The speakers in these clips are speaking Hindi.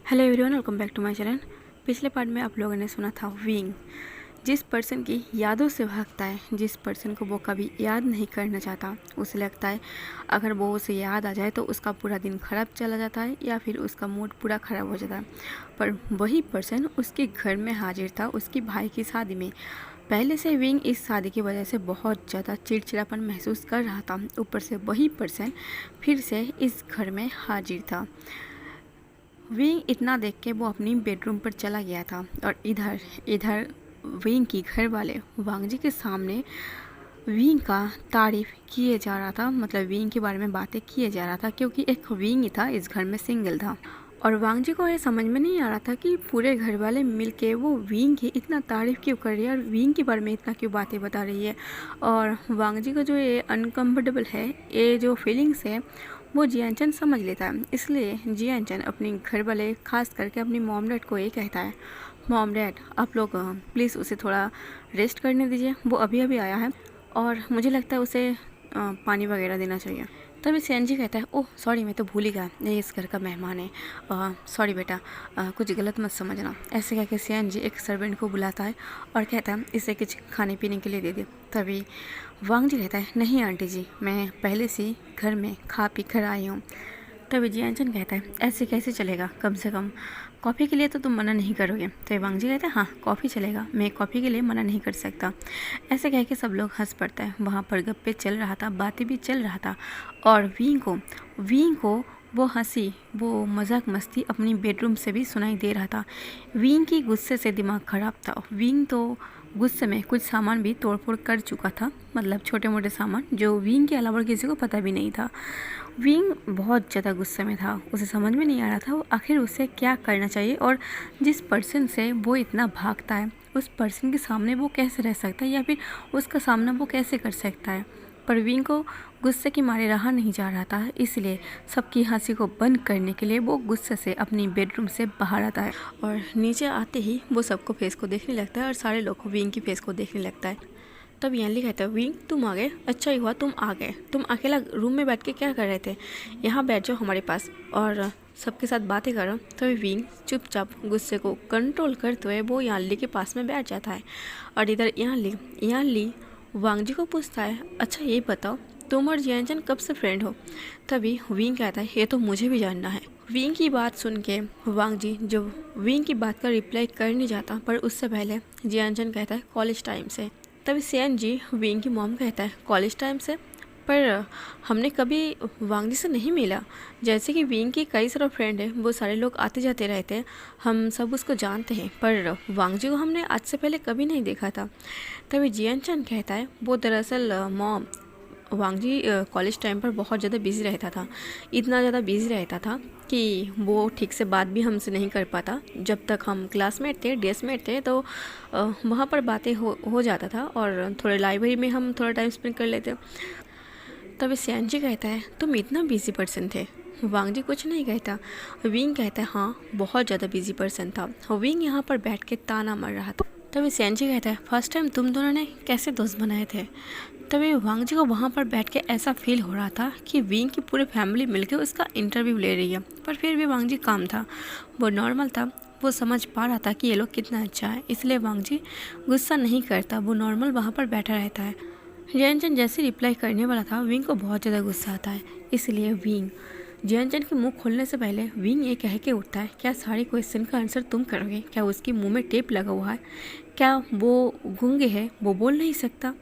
Hello everyone, welcome back to my channel. पिछले पार्ट में आप लोगों ने सुना था विंग। जिस पर्सन की यादों से भागता है, जिस पर्सन को वो कभी याद नहीं करना चाहता, उसे लगता है अगर वो उसे याद आ जाए तो उसका पूरा दिन ख़राब चला जाता है या फिर उसका मूड पूरा ख़राब हो जाता है। पर वही पर्सन उसके घर में हाजिर था उसकी भाई की शादी में। पहले से विंग इस शादी की वजह से बहुत ज़्यादा चिड़चिड़ापन महसूस कर रहा था। ऊपर से वही पर्सन फिर से इस घर में हाजिर था। विंग इतना देख के वो अपनी बेडरूम पर चला गया था और इधर इधर विंग की घर वाले वांगजी के सामने विंग का तारीफ किए जा रहा था, मतलब विंग के बारे में बातें किए जा रहा था, क्योंकि एक विंग ही था इस घर में, सिंगल था। और वांगजी को ये समझ में नहीं आ रहा था कि पूरे घर वाले मिलके वो विंग की इतना तारीफ़ क्यों कर रही है और विंग के बारे में इतना क्यों बातें बता रही है। और वांगजी का जो ये अनकम्फर्टेबल है, ये जो फीलिंग्स है, वो जियानचन समझ लेता है। इसलिए जियानचन अपने घर वाले, खास करके अपनी मॉम डैड को ये कहता है, मॉम डैड आप लोग प्लीज़ उसे थोड़ा रेस्ट करने दीजिए, वो अभी अभी आया है और मुझे लगता है उसे पानी वगैरह देना चाहिए। तभी सेनजी कहता है, ओह सॉरी, मैं तो भूल ही गया, ये इस घर का मेहमान है, सॉरी बेटा, कुछ गलत मत समझना। ऐसे कह के सेनजी एक सर्वेंट को बुलाता है और कहता है इसे कुछ खाने पीने के लिए दे दे। तभी वांगजी कहता है, नहीं आंटी जी, मैं पहले से ही घर में खा पी कर आई हूँ। तभी जियानचन कहता है, ऐसे कैसे चलेगा, कम से कम कॉफ़ी के लिए तो तुम मना नहीं करोगे। तो वांगजी कहता है, हाँ कॉफ़ी चलेगा, मैं कॉफ़ी के लिए मना नहीं कर सकता। ऐसे कह के सब लोग हंस पड़ता है। वहाँ पर गप्पे चल रहा था, बातें भी चल रहा था और विंग को वो हंसी, वो मजाक मस्ती अपनी बेडरूम से भी सुनाई दे रहा था। विंग की गुस्से से दिमाग खराब था। विंग तो गुस्से में कुछ सामान भी तोड़फोड़ कर चुका था, मतलब छोटे मोटे सामान जो विंग के अलावा किसी को पता भी नहीं था। विंग बहुत ज़्यादा गुस्से में था, उसे समझ में नहीं आ रहा था वो आखिर उसे क्या करना चाहिए और जिस पर्सन से वो इतना भागता है उस पर्सन के सामने वो कैसे रह सकता है या फिर उसका सामना वो कैसे कर सकता है। पर विंग को गुस्से के मारे रहा नहीं जा रहा था, इसलिए सबकी हंसी को बंद करने के लिए वो गुस्से से अपनी बेडरूम से बाहर आता है और नीचे आते ही वो सबको फेस को देखने लगता है और सारे लोग को विंग की फेस को देखने लगता है। तब यानली कहता है, विंग तुम आ गए, अच्छा ही हुआ तुम आ गए, तुम अकेला रूम में बैठ के क्या कर रहे थे, यहाँ बैठ जाओ हमारे पास और सबके साथ बातें करो। तभी विंग चुपचाप गुस्से को कंट्रोल करते हुए वो यानली के पास में बैठ जाता है और इधर यानली वांगजी को पूछता है, अच्छा ये बताओ तुम और जियानचन कब से फ्रेंड हो। तभी विंग कहता है, ये तो मुझे भी जानना है। विंग की बात सुन के वांगजी जो विंग की बात का रिप्लाई कर नहीं जाता, पर उससे पहले जियानचन कहता है, कॉलेज टाइम से। तभी सेनजी विंग की मॉम कहता है, कॉलेज टाइम से, पर हमने कभी वांगजी से नहीं मिला। जैसे कि विंग की कई सारे फ्रेंड हैं, वो सारे लोग आते जाते रहते हैं, हम सब उसको जानते हैं, पर वांगजी को हमने आज से पहले कभी नहीं देखा था। तभी जियानचन कहता है, वो दरअसल मॉम वांगजी कॉलेज टाइम पर बहुत ज़्यादा बिज़ी रहता था, इतना ज़्यादा बिज़ी रहता था कि वो ठीक से बात भी हमसे नहीं कर पाता। जब तक हम क्लासमेट थे, डेस्कमेट थे, तो वहाँ पर बातें हो जाता था और थोड़े लाइब्रेरी में हम थोड़ा टाइम स्पेंड कर लेते। तभी सेनजी कहता है, तुम इतना बिज़ी पर्सन थे। वांगजी कुछ नहीं कहता। विंग कहता है, हाँ बहुत ज़्यादा बिज़ी पर्सन था। विंग यहाँ पर बैठ के ताना मार रहा था। तभी सेनजी कहता है, फर्स्ट टाइम तुम दोनों ने कैसे दोस्त बनाए थे। तभी वांगजी को वहाँ पर बैठ के ऐसा फील हो रहा था कि विंग की पूरी फैमिली मिलकर उसका इंटरव्यू ले रही है, पर फिर भी वांगजी काम था, वो नॉर्मल था, वो समझ पा रहा था कि ये लोग कितना अच्छा है, इसलिए वांगजी गुस्सा नहीं करता, वो नॉर्मल वहाँ पर बैठा रहता है। जियानचन जैसे रिप्लाई करने वाला था, विंग को बहुत ज़्यादा गुस्सा आता है, इसलिए विंग जियानचन के मुंह खोलने से पहले विंग ये कह के उठता है, क्या सारे क्वेश्चन का आंसर तुम करोगे, क्या उसके मुंह में टेप लगा हुआ है, क्या वो गूंगे है, वो बोल नहीं सकता।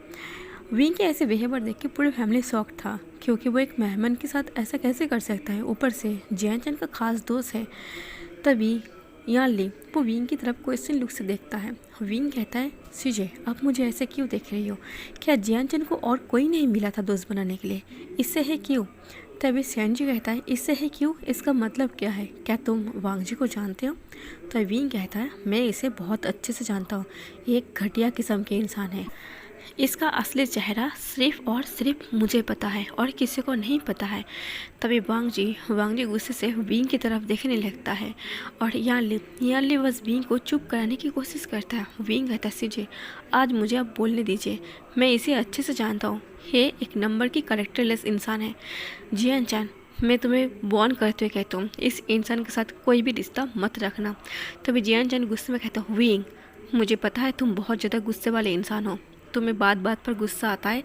विंग के ऐसे बिहेवियर देख के पूरी फैमिली शॉक था, क्योंकि वो एक मेहमान के साथ ऐसा कैसे कर सकता है, ऊपर से जियानचन का खास दोस्त है। तभी यानली वो विंग की तरफ क्वेश्चन लुक से देखता है। विंग कहता है, सीजे आप मुझे ऐसे क्यों देख रही हो, क्या जियानचन को और कोई नहीं मिला था दोस्त बनाने के लिए, इससे है क्यों। तभी सेनजी कहता है, इससे है क्यों, इसका मतलब क्या है, क्या तुम वांगजी को जानते हो। तो विंग कहता है, मैं इसे बहुत अच्छे से जानता हूँ, ये एक घटिया किस्म के इंसान है, इसका असली चेहरा सिर्फ और सिर्फ मुझे पता है और किसी को नहीं पता है। तभी वांगजी गुस्से से विंग की तरफ देखने लगता है और यानली बस विंग को चुप कराने की कोशिश करता है। विंग कहता है, सीजे आज मुझे अब बोलने दीजिए, मैं इसे अच्छे से जानता हूँ, ये एक नंबर की करेक्टरलेस इंसान है। जियानचन मैं तुम्हें वार्न करते हुए कहता हूँ, इस इंसान के साथ कोई भी रिश्ता मत रखना। तभी जियान चैन गुस्से में कहता, विंग मुझे पता है तुम बहुत ज़्यादा गुस्से वाले इंसान हो, तुम्हें बात बात पर गुस्सा आता है,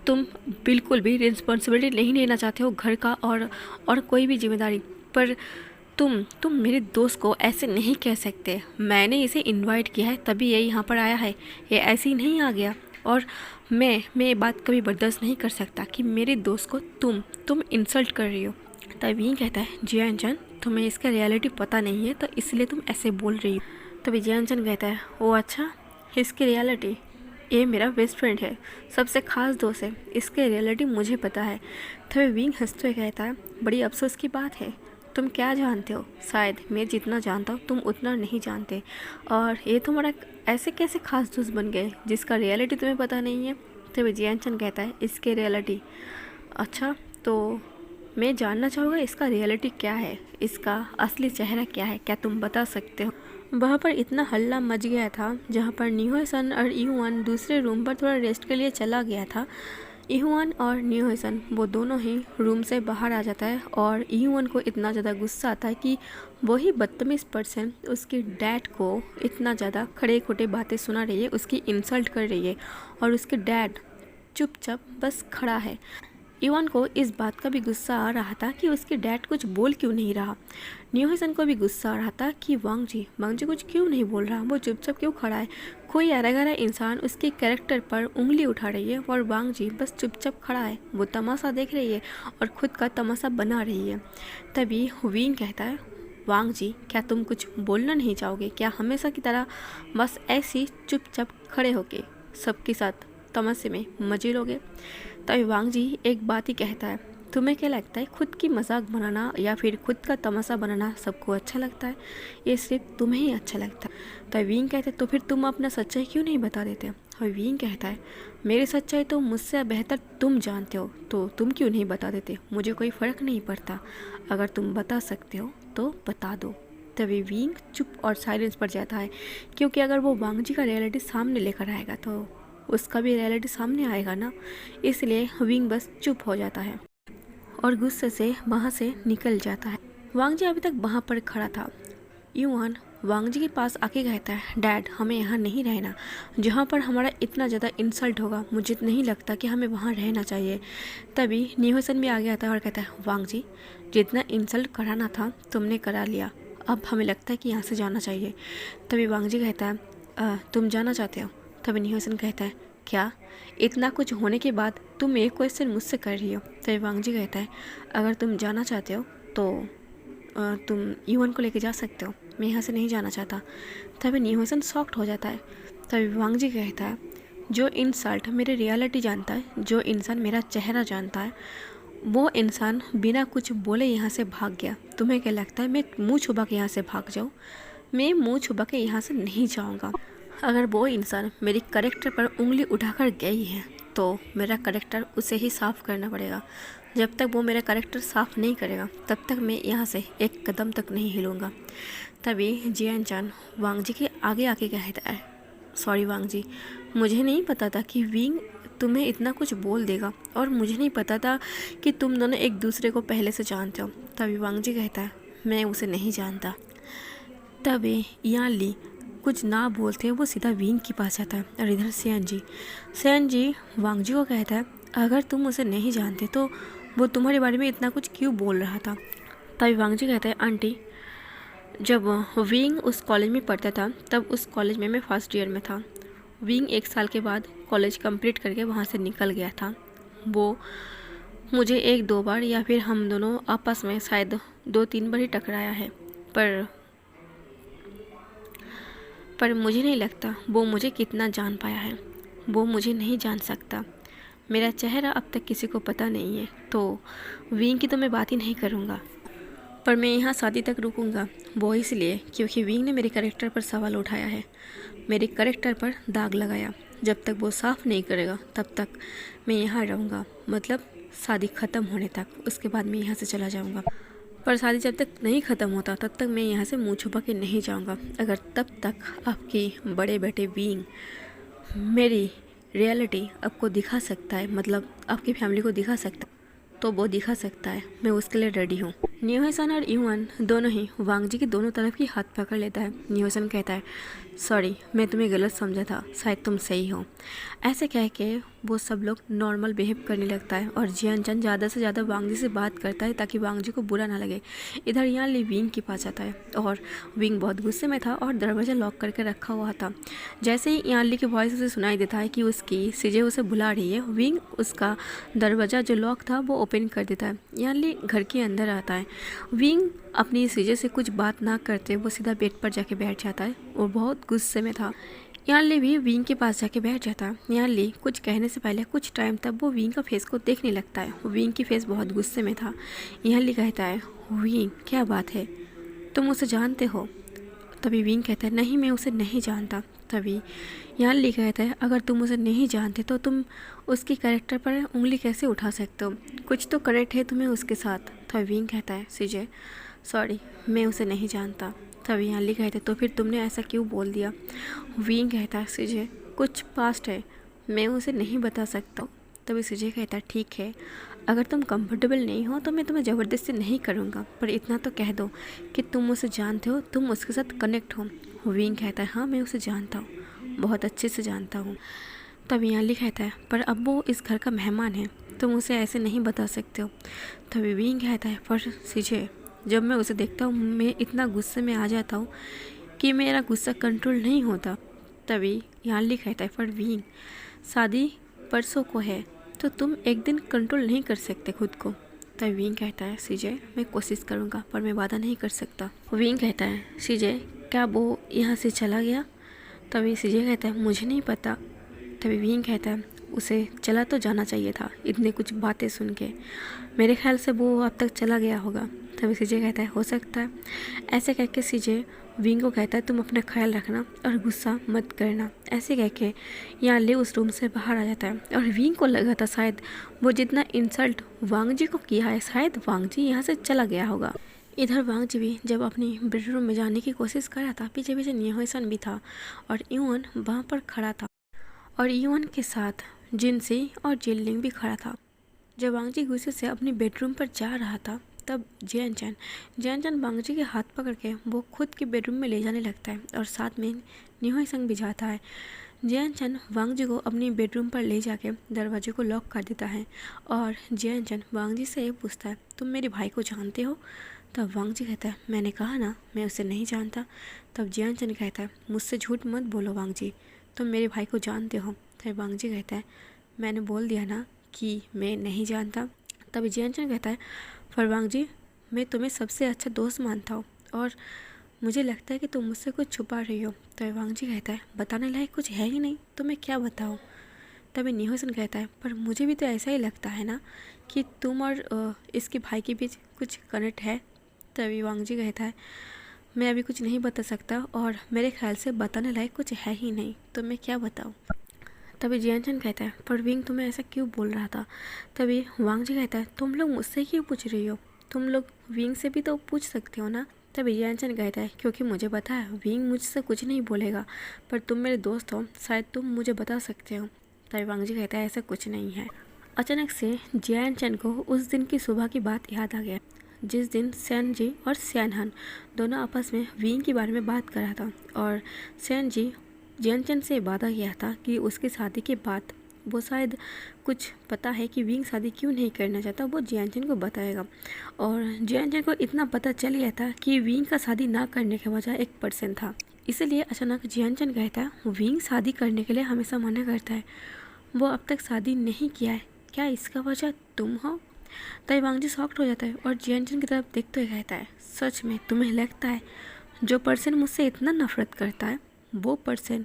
तुम बिल्कुल भी रिस्पॉन्सिबिलिटी नहीं लेना चाहते हो घर का और कोई भी जिम्मेदारी। पर तुम मेरे दोस्त को ऐसे नहीं कह सकते। मैंने इसे इनवाइट किया है तभी ये यहाँ पर आया है, ये ऐसे ही नहीं आ गया। और मैं ये बात कभी बर्दाश्त नहीं कर सकता कि मेरे दोस्त को तुम इंसल्ट कर रही हो। तभी ये कहता है, जियान चंद तुम्हें इसका रियलिटी पता नहीं है तो इसलिए तुम ऐसे बोल रही हो। तभी जियान चंद कहता है, ओ अच्छा, इसकी रियलिटी, ये मेरा बेस्ट फ्रेंड है, सबसे ख़ास दोस्त है, इसके रियलिटी मुझे पता है। तभी विंग हंसते हुए कहता है, बड़ी अफसोस की बात है, तुम क्या जानते हो, शायद मैं जितना जानता हूँ तुम उतना नहीं जानते। और ये तुम्हारा ऐसे कैसे खास दोस्त बन गए जिसका रियलिटी तुम्हें पता नहीं है। तभी जियान चंद कहता है, इसके रियलिटी, अच्छा तो मैं जानना चाहूँगा इसका रियलिटी क्या है, इसका असली चेहरा क्या है, क्या तुम बता सकते हो। वहाँ पर इतना हल्ला मच गया था जहाँ पर न्यूहो सन और इहुआन दूसरे रूम पर थोड़ा रेस्ट के लिए चला गया था। इहुआन और न्यूहो सन वो दोनों ही रूम से बाहर आ जाता है और इहुआन को इतना ज़्यादा गुस्सा आता है कि वही बदतमीज़ पर्सन उसके डैड को इतना ज़्यादा खड़े खोटे बातें सुना रही है, उसकी इंसल्ट कर रही है और उसके डैड चुपचाप बस खड़ा है। इवान को इस बात का भी गुस्सा आ रहा था कि उसके डैड कुछ बोल क्यों नहीं रहा। न्यूहसन को भी गुस्सा आ रहा था कि वांग जी कुछ क्यों नहीं बोल रहा, वो चुपचाप क्यों खड़ा है। कोई अरागरा इंसान उसके कैरेक्टर पर उंगली उठा रही है और वांग जी बस चुपचाप खड़ा है, वो तमाशा देख रही है और ख़ुद का तमाशा बना रही है। तभी विंग कहता है, वांग जी क्या तुम कुछ बोलना नहीं चाहोगे, क्या हमेशा की तरह बस ऐसे चुपचाप खड़े होके सबके साथ तमाशे में मजे लोगे। तभी वांग जी एक बात ही कहता है, तुम्हें क्या लगता है खुद की मजाक बनाना या फिर खुद का तमाशा बनाना सबको अच्छा लगता है, ये सिर्फ तुम्हें ही अच्छा लगता है। तभी विंग कहते, तो फिर तुम अपना सच्चाई क्यों नहीं बता देते। और विंग कहता है, मेरी सच्चाई तो मुझसे बेहतर तुम जानते हो, तो तुम क्यों नहीं बता देते, मुझे कोई फ़र्क नहीं पड़ता, अगर तुम बता सकते हो तो बता दो। तभी विंग चुप और साइलेंस पर जाता है, क्योंकि अगर वो वांग जी का रियलिटी सामने लेकर आएगा तो उसका भी रियलिटी सामने आएगा ना, इसलिए विंग बस चुप हो जाता है और गुस्से से वहाँ से निकल जाता है। वांग जी अभी तक वहाँ पर खड़ा था। युआन वांग जी के पास आके कहता है, डैड हमें यहाँ नहीं रहना, जहाँ पर हमारा इतना ज़्यादा इंसल्ट होगा मुझे नहीं लगता कि हमें वहाँ रहना चाहिए। तभी न्यूहसन भी आगे आता है और कहता है, वांग जी जितना इंसल्ट कराना था तुमने करा लिया, अब हमें लगता है कि यहाँ से जाना चाहिए। तभी वांग जी कहता है, तुम जाना चाहते हो। तभी न्यूहसन कहता है, क्या इतना कुछ होने के बाद तुम एक क्वेश्चन मुझसे कर रही हो। तभी वांग जी कहता है, अगर तुम जाना चाहते हो तो तुम युवन को लेके जा सकते हो, मैं यहाँ से नहीं जाना चाहता। तभी न्यूहसन शॉक्ड हो जाता है। तभी वांग जी कहता है, जो इंसल्ट मेरे रियलिटी जानता है, जो इंसान मेरा चेहरा जानता है, वो इंसान बिना कुछ बोले यहाँ से भाग गया। तुम्हें क्या लगता है मैं मुँह छुपा के यहाँ से भाग जाऊँ? मैं मुँह छुपा के यहाँ से नहीं जाऊँगा। अगर वो इंसान मेरी कैरेक्टर पर उंगली उठाकर गई है तो मेरा कैरेक्टर उसे ही साफ़ करना पड़ेगा। जब तक वो मेरा कैरेक्टर साफ़ नहीं करेगा तब तक मैं यहाँ से एक कदम तक नहीं हिलूँगा। तभी जियान चान वांग जी के आगे आके कहता है, सॉरी वांग जी, मुझे नहीं पता था कि विंग तुम्हें इतना कुछ बोल देगा और मुझे नहीं पता था कि तुम दोनों एक दूसरे को पहले से जानते हो। तभी वांग जी कहता है, मैं उसे नहीं जानता। तभी यान ली कुछ ना बोलते हैं वो सीधा विंग के पास जाता है और इधर सेन जी वांग जी को कहता है, अगर तुम उसे नहीं जानते तो वो तुम्हारे बारे में इतना कुछ क्यों बोल रहा था। तभी वांग जी कहता है, आंटी जब विंग उस कॉलेज में पढ़ता था तब उस कॉलेज में मैं फर्स्ट ईयर में था। विंग 1 साल के बाद कॉलेज कंप्लीट करके वहाँ से निकल गया था। वो मुझे 1-2 बार या फिर हम दोनों आपस में शायद 2-3 बार ही टकराया है, पर मुझे नहीं लगता वो मुझे कितना जान पाया है। वो मुझे नहीं जान सकता, मेरा चेहरा अब तक किसी को पता नहीं है, तो विंग की तो मैं बात ही नहीं करूँगा। पर मैं यहाँ शादी तक रुकूँगा, वो इसलिए क्योंकि विंग ने मेरे कैरेक्टर पर सवाल उठाया है, मेरे कैरेक्टर पर दाग लगाया। जब तक वो साफ़ नहीं करेगा तब तक मैं यहाँ रहूँगा, मतलब शादी ख़त्म होने तक। उसके बाद मैं यहाँ से चला जाऊँगा, पर शादी जब तक नहीं ख़त्म होता तब तक मैं यहाँ से मुँह छुपा के नहीं जाऊँगा। अगर तब तक आपके बड़े बेटे विंग मेरी रियलिटी आपको दिखा सकता है, मतलब आपकी फैमिली को दिखा सकता है, तो वो दिखा सकता है, मैं उसके लिए रेडी हूँ। न्योहेसन और यून दोनों ही वांग जी की दोनों तरफ की हाथ पकड़ लेता है। न्योहेसन कहता है, सॉरी, मैं तुम्हें गलत समझा था, शायद तुम सही हो। ऐसे कह के वो सब लोग नॉर्मल बिहेव करने लगता है और जियान चंद ज़्यादा से ज़्यादा वांग जी से बात करता है ताकि वांग जी को बुरा ना लगे। इधर यान ली विंग के पास आता है और विंग बहुत गुस्से में था और दरवाज़ा लॉक करके रखा हुआ था। जैसे ही यान ली की वॉइस उसे सुनाई देता है कि उसकी सीजे उसे बुला रही है, विंग उसका दरवाज़ा जो लॉक था वो ओपन कर देता है। यान ली घर के अंदर आता है। विंग अपनी सीजे से कुछ बात ना करते वो सीधा बेड पर जाके बैठ जाता है और बहुत गुस्से में था। यान ली भी विंग के पास जाके बैठ जाता है। यान ली कुछ कहने से पहले कुछ टाइम तक वो विंग का फेस को देखने लगता है। विंग की फेस बहुत गुस्से में था। यान ली कहता है, विंग क्या बात है, तुम उसे जानते हो? तभी विंग कहता है, नहीं, मैं उसे नहीं जानता। तभी यान ली कहता है, अगर तुम उसे नहीं जानते तो तुम उसकी कैरेक्टर पर उंगली कैसे उठा सकते हो? कुछ तो कनेक्ट है तुम्हें उसके साथ। तभी विंग कहता है, सीजे सॉरी, मैं उसे नहीं जानता। तभी यान ली कहते, तो फिर तुमने ऐसा क्यों बोल दिया? विंग कहता है, सीजे कुछ पास्ट है, मैं उसे नहीं बता सकता। तभी सीजे कहता है, ठीक है, अगर तुम कंफर्टेबल नहीं हो तो मैं तुम्हें ज़बरदस्ती नहीं करूँगा, पर इतना तो कह दो कि तुम उसे जानते हो, तुम उसके साथ कनेक्ट हो। विंग कहता है, हाँ, मैं उसे जानता हूँ, बहुत अच्छे से जानता हूँ। तभी यान ली कहता है, पर अब वो इस घर का मेहमान है, तुम उसे ऐसे नहीं बता सकते हो। तभी विंग कहता है, पर सीजे जब मैं उसे देखता हूँ मैं इतना गुस्से में आ जाता हूँ कि मेरा गुस्सा कंट्रोल नहीं होता। तभी यान ली कहता है, पर विंग शादी परसों को है तो तुम एक दिन कंट्रोल नहीं कर सकते खुद को। तभी विंग कहता है, सीजे मैं कोशिश करूँगा पर मैं वादा नहीं कर सकता। विंग कहता है, सीजे क्या वो यहाँ से चला गया? तभी सीजे कहता है, मुझे नहीं पता। तभी विंग कहता है, उसे चला तो जाना चाहिए था इतने कुछ बातें सुन के, मेरे ख्याल से वो अब तक चला गया होगा। तभी सीजे कहता है, हो सकता है। ऐसे कह के सीजे विंग को कहता है, तुम अपना ख्याल रखना और गुस्सा मत करना। ऐसे कह के यान ली उस रूम से बाहर आ जाता है और विंग को लगा था शायद वो जितना इंसल्ट वांग जी को किया है शायद वांग जी यहाँ से चला गया होगा। इधर वांग जी भी जब अपनी बेडरूम में जाने की कोशिश कर रहा था, पीछे पीछे न्योहेसन भी था और यून वहाँ पर खड़ा था और यून के साथ जिनसी और जिनलिंग भी खड़ा था। जब वांग जी गुस्से से अपनी बेडरूम पर जा रहा था तब जियान चैन वांग जी के हाथ पकड़ के वो खुद के बेडरूम में ले जाने लगता है और साथ में न्योहेसन भी जाता है। जियान चैन वांग जी को अपनी बेडरूम पर ले जाके दरवाजे को लॉक कर देता है और जियान चैन वांग जी से ये पूछता है, तुम मेरे भाई को जानते हो? तब वांग जी कहता है, मैंने कहा ना मैं उसे नहीं जानता। तब जियान चैन कहता है, मुझसे झूठ मत बोलो वांग जी, तुम मेरे भाई को जानते हो। तब वांग जी कहता है, मैंने बोल दिया ना कि मैं नहीं जानता। तभी जियान चैन कहता है, पर वांग जी मैं तुम्हें सबसे अच्छा दोस्त मानता हूँ और मुझे लगता है कि तुम मुझसे कुछ छुपा रही हो। तभी वांग जी कहता है, बताने लायक कुछ है ही नहीं तो मैं क्या बताऊँ? तभी न्योहेसन कहता है, पर मुझे भी तो ऐसा ही लगता है ना कि तुम और इसके भाई के बीच कुछ कनेक्ट है। तभी वांग जी कहता है, मैं अभी कुछ नहीं बता सकता और मेरे ख्याल से बताने लायक कुछ है ही नहीं तो मैं क्या बताऊँ। तभी जियान चैन कहता है, पर विंग तुम्हें ऐसा क्यों बोल रहा था? तभी वांग जी कहता है, तुम लोग मुझसे क्यों पूछ रही हो, तुम लोग विंग से भी तो पूछ सकते हो ना। तभी जियान चैन कहता है, क्योंकि मुझे पता है विंग मुझसे कुछ नहीं बोलेगा, पर तुम मेरे दोस्त हो, शायद तुम मुझे बता सकते हो। तभी वांग जी कहता है, ऐसा कुछ नहीं है। अचानक से जियान चैन को उस दिन की सुबह की बात याद आ गया जिस दिन सैन जी और सैनहन दोनों आपस में विंग के बारे में बात कर रहा था और सैन जी जियान चैन से वादा किया था कि उसकी शादी के बाद वो शायद कुछ पता है कि विंग शादी क्यों नहीं करना चाहता, वो जियान चैन को बताएगा। और जियान चैन को इतना पता चल गया था कि विंग का शादी ना करने की वजह एक पर्सन था, इसलिए अचानक जियान चैन कहता है, विंग शादी करने के लिए हमेशा मना करता है, वो अब तक शादी नहीं किया है, क्या इसका वजह तुम हो? तभी वांग जी शॉक्ड हो जाता है और जियान चैन की तरफ देखते हुए कहता है, सच में तुम्हें लगता है जो पर्सन मुझसे इतना नफरत करता है वो पर्सन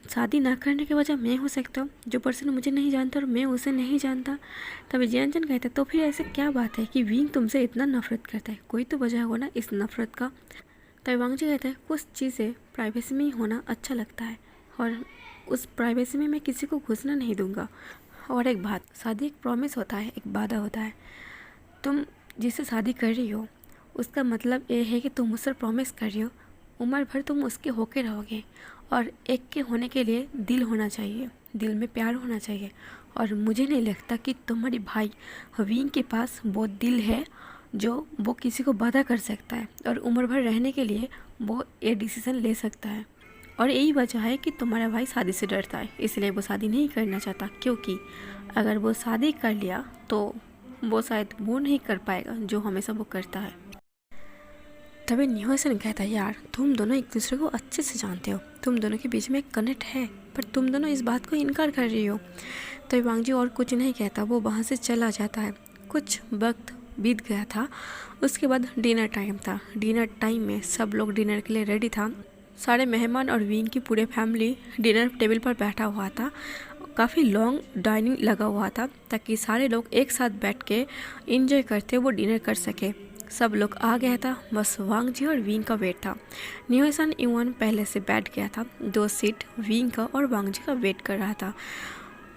शादी ना करने की वजह मैं हो सकता हूँ, जो पर्सन मुझे नहीं जानता और मैं उसे नहीं जानता? तभी जियान चैन कहता है, तो फिर ऐसे क्या बात है कि विंग तुमसे इतना नफरत करता है, कोई तो वजह हो ना इस नफरत का। तभी वांग जी कहता है, कुछ चीज़ें प्राइवेसी में ही होना अच्छा लगता है और उस प्राइवेसी में मैं किसी को घुसना नहीं दूंगा। और एक बात, शादी एक प्रॉमिस होता है, एक वादा होता है, तुम जिससे शादी कर रही हो उसका मतलब ये है कि तुम मुझसे प्रॉमिस कर रही हो उम्र भर तुम उसके होके रहोगे और एक के होने के लिए दिल होना चाहिए, दिल में प्यार होना चाहिए। और मुझे नहीं लगता कि तुम्हारी भाई विंग के पास वो दिल है जो वो किसी को बाधा कर सकता है और उम्र भर रहने के लिए वो ये डिसीज़न ले सकता है। और यही वजह है कि तुम्हारा भाई शादी से डरता है, इसलिए वो शादी नहीं करना चाहता, क्योंकि अगर वो शादी कर लिया तो वो शायद वो नहीं कर पाएगा जो हमेशा वो करता है। तभी न्यूसन कहता है, यार तुम दोनों एक दूसरे को अच्छे से जानते हो, तुम दोनों के बीच में एक कनेक्ट है, पर तुम दोनों इस बात को इनकार कर रही हो। तभी वांग जी और कुछ नहीं कहता, वो वहाँ से चला जाता है। कुछ वक्त बीत गया था, उसके बाद डिनर टाइम था। डिनर टाइम में सब लोग डिनर के लिए रेडी था। सारे मेहमान और विंग की पूरे फैमिली डिनर टेबल पर बैठा हुआ था। काफ़ी लॉन्ग डाइनिंग लगा हुआ था ताकि सारे लोग एक साथ बैठ के इंजॉय करते वो डिनर कर सके। सब लोग आ गया था, बस वांग जी और विंग का वेट था। न्यूसन इवन पहले से बैठ गया था, 2 सीट विंग का और वांग जी का वेट कर रहा था।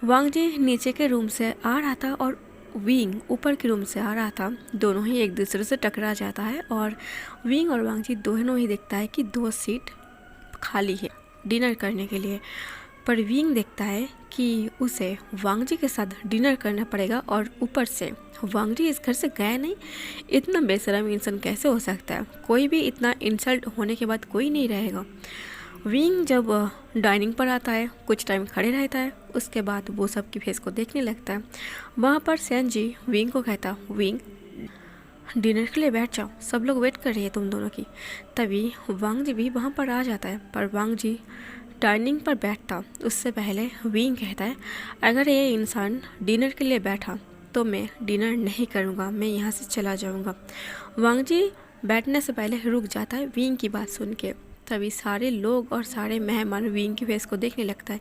वांग जी नीचे के रूम से आ रहा था और विंग ऊपर के रूम से आ रहा था। दोनों ही एक दूसरे से टकरा जाता है और विंग और वांग जी दोनों ही देखता है कि 2 सीट खाली है डिनर करने के लिए। पर विंग देखता है कि उसे वांग जी के साथ डिनर करना पड़ेगा और ऊपर से वांग जी इस घर से गया नहीं। इतना बेशरम इंसान कैसे हो सकता है? कोई भी इतना इंसल्ट होने के बाद कोई नहीं रहेगा। विंग जब डाइनिंग पर आता है, कुछ टाइम खड़े रहता है, उसके बाद वो सबकी फेस को देखने लगता है। वहाँ पर सेन जी विंग को कहता, विंग डिनर के लिए बैठ जाओ, सब लोग वेट कर रही है तुम दोनों की। तभी वांग जी भी वहाँ पर आ जाता है, पर वांग जी डाइनिंग पर बैठता उससे पहले विंग कहता है, अगर ये इंसान डिनर के लिए बैठा तो मैं डिनर नहीं करूँगा, मैं यहाँ से चला जाऊँगा। वांग जी बैठने से पहले रुक जाता है विंग की बात सुन के। तभी सारे लोग और सारे मेहमान विंग की फेस को देखने लगता है।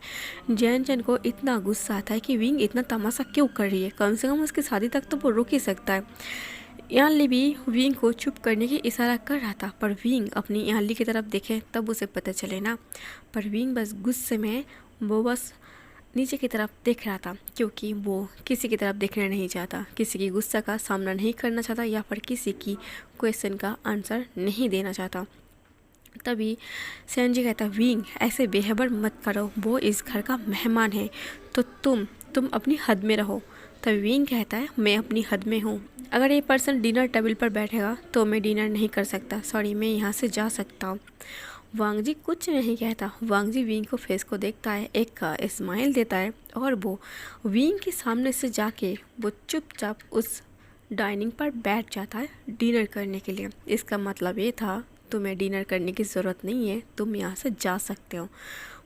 जैन चैन को इतना गुस्सा आता है कि विंग इतना तमाशा क्यों कर रही है, कम से कम उसकी शादी तक तो वो रुक ही सकता है। यानली भी विंग को चुप करने की इशारा कर रहा था, पर विंग अपनी यानली की तरफ देखे तब उसे पता चले ना। पर विंग बस गुस्से में वो बस नीचे की तरफ देख रहा था, क्योंकि वो किसी की तरफ देखना नहीं चाहता, किसी की गुस्सा का सामना नहीं करना चाहता या फिर किसी की क्वेश्चन का आंसर नहीं देना चाहता। तभी सेन जी कहता, विंग ऐसे बेहबर मत करो, वो इस घर का मेहमान है, तो तुम अपनी हद में रहो। तभी विंग कहता है, मैं अपनी हद में हूँ, अगर ये पर्सन डिनर टेबल पर बैठेगा तो मैं डिनर नहीं कर सकता, सॉरी मैं यहाँ से जा सकता हूँ। वांग जी कुछ नहीं कहता। वांग जी विंग को फेस को देखता है, एक स्माइल देता है और वो विंग के सामने से जाके वो चुपचाप उस डाइनिंग पर बैठ जाता है डिनर करने के लिए। इसका मतलब ये था, तुम्हें डिनर करने की ज़रूरत नहीं है, तुम यहाँ से जा सकते हो।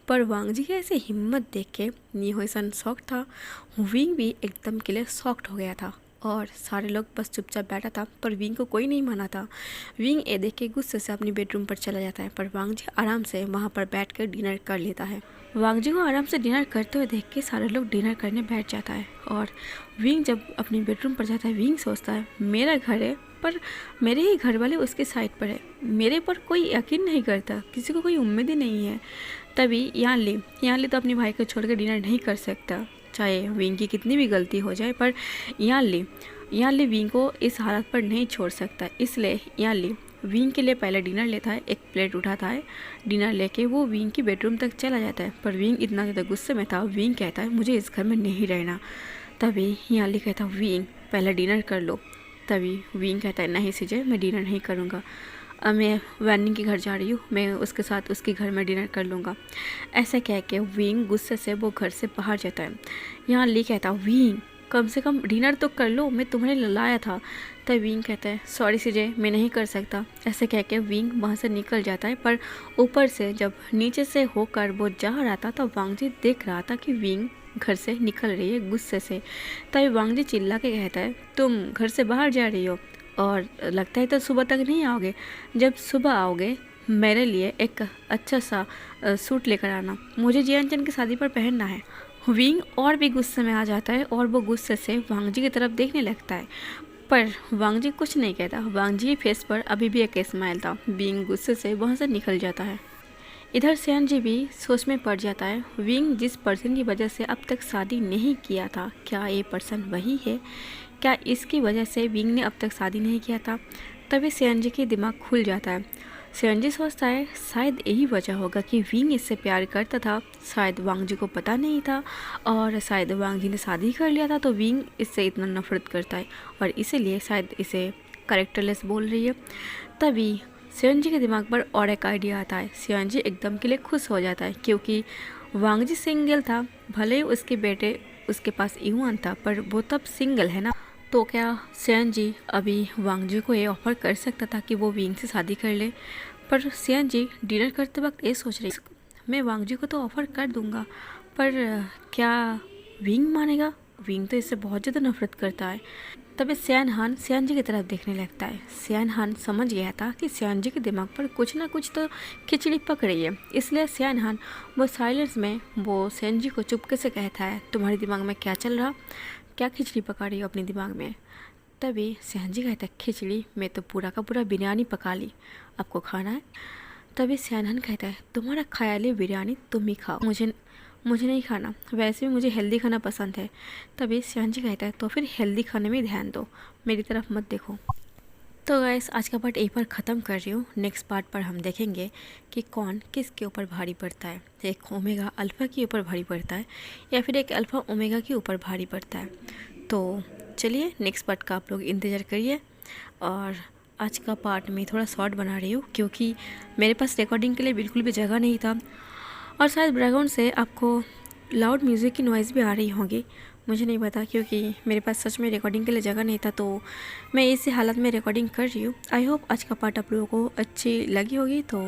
पर वांग जी की ऐसे हिम्मत देख के न्यूसन शॉक था, विंग भी एकदम के लिए शॉक्ड हो गया था और सारे लोग बस चुपचाप बैठा था, पर विंग को कोई नहीं माना था। विंग ये देख के गुस्से से अपनी बेडरूम पर चला जाता है, पर वांग जी आराम से वहाँ पर बैठ कर डिनर कर लेता है। वांग जी को आराम से डिनर करते हुए देख के सारे लोग डिनर करने बैठ जाता है और विंग जब अपनी बेडरूम पर जाता है, विंग सोचता है, मेरा घर है पर मेरे ही घर वाले उसके साइड पर है, मेरे पर कोई यकीन नहीं करता, किसी को कोई उम्मीद ही नहीं है। तभी यानली तो अपने भाई को छोड़ कर डिनर नहीं कर सकता, चाहे विंग की कितनी भी गलती हो जाए, पर यानली विंग को इस हालत पर नहीं छोड़ सकता। इसलिए यानली विंग के लिए पहले डिनर लेता है, एक प्लेट उठाता है, डिनर लेके वो विंग की बेडरूम तक चला जाता है। पर विंग इतना ज़्यादा गुस्से में था, विंग कहता है, मुझे इस घर में नहीं रहना। तभी यानली कहता, विंग पहले डिनर कर लो। तभी विंग कहता है, नहीं सीजे, मैं डिनर नहीं करूँगा, मैं वैनिंग के घर जा रही हूँ, मैं उसके साथ उसके घर में डिनर कर लूँगा। ऐसा कह के विंग गुस्से से वो घर से बाहर जाता है। यहाँ ली कहता, विंग कम से कम डिनर तो कर लो, मैं तुम्हें लाया था। तब विंग कहता है, सॉरी सीजे, मैं नहीं कर सकता। ऐसे कह के विंग वहाँ से निकल जाता है, पर ऊपर से जब नीचे से होकर वो जा रहा था तो वांग जी देख रहा था कि विंग घर से निकल रही है गुस्से से। तभी वांग जी चिल्ला के कहता है, तुम घर से बाहर जा रही हो और लगता है तो सुबह तक नहीं आओगे, जब सुबह आओगे मेरे लिए एक अच्छा सा सूट लेकर आना, मुझे जियानचन की शादी पर पहनना है। विंग और भी गुस्से में आ जाता है और वो गुस्से से वांग जी की तरफ देखने लगता है, पर वांग जी कुछ नहीं कहता। वांग जी फेस पर अभी भी एक स्माइल था। विंग गुस्से से वहाँ से निकल जाता है। इधर सेन जी भी सोच में पड़ जाता है, विंग जिस पर्सन की वजह से अब तक शादी नहीं किया था, क्या ये पर्सन वही है? क्या इसकी वजह से विंग ने अब तक शादी नहीं किया था? तभी सेन जी की दिमाग खुल जाता है। सेयनजी सोचता है शायद यही वजह होगा कि विंग इससे प्यार करता था, शायद वांग जी को पता नहीं था, और शायद वांग जी ने शादी कर लिया था तो विंग इससे इतना नफरत करता है और इसीलिए शायद इसे कैरेक्टरलेस बोल रही है। तभी सेयनजी के दिमाग पर और एक आइडिया आता है। सेयनजी एकदम के लिए खुश हो जाता है क्योंकि वांग जी सिंगल था, भले ही उसके बेटे उसके पास युआन था पर वो तब सिंगल है ना। तो क्या सेयनजी अभी वांग जी को ये ऑफ़र कर सकता था कि वो विंग से शादी कर ले, पर सेयनजी डिनर करते वक्त ये सोच रही मैं वांग जी को तो ऑफ़र कर दूंगा पर क्या विंग मानेगा? विंग तो इससे बहुत ज़्यादा नफरत करता है। तभी सियान हान सेयनजी की तरफ देखने लगता है। सियान हान समझ गया था कि सेयनजी के दिमाग पर कुछ ना कुछ तो खिचड़ी पक रही है, इसलिए सियान हान वो साइलेंस में वो सेयनजी को चुपके से कहता है तुम्हारे दिमाग में क्या चल रहा, क्या खिचड़ी पका रही हो अपने दिमाग में? तभी सेयनजी कहता है खिचड़ी, मैं तो पूरा का पूरा बिरयानी पका ली, आपको खाना है? तभी सियान हान कहता है तुम्हारा ख्याली बिरयानी तुम ही खाओ, मुझे नहीं खाना, वैसे भी मुझे हेल्दी खाना पसंद है। तभी सेयनजी कहता है तो फिर हेल्दी खाने में ध्यान दो, मेरी तरफ मत देखो। तो गाइस आज का पार्ट यहीं पर ख़त्म कर रही हूँ। नेक्स्ट पार्ट पर हम देखेंगे कि कौन किसके ऊपर भारी पड़ता है, एक ओमेगा अल्फ़ा के ऊपर भारी पड़ता है या फिर एक अल्फ़ा ओमेगा के ऊपर भारी पड़ता है। तो चलिए नेक्स्ट पार्ट का आप लोग इंतज़ार करिए। और आज का पार्ट मैं थोड़ा शॉर्ट बना रही हूँ क्योंकि मेरे पास रिकॉर्डिंग के लिए बिल्कुल भी जगह नहीं था और शायद बैकग्राउंड से आपको लाउड म्यूज़िक की नॉइज़ भी आ रही होगी, मुझे नहीं पता क्योंकि मेरे पास सच में रिकॉर्डिंग के लिए जगह नहीं था, तो मैं इसी हालत में रिकॉर्डिंग कर रही हूँ। आई होप आज का पार्ट आप लोगों को अच्छी लगी होगी, तो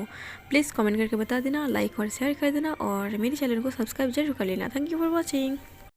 प्लीज़ कमेंट करके बता देना, लाइक और शेयर कर देना और मेरे चैनल को सब्सक्राइब जरूर कर लेना। Thank you for watching.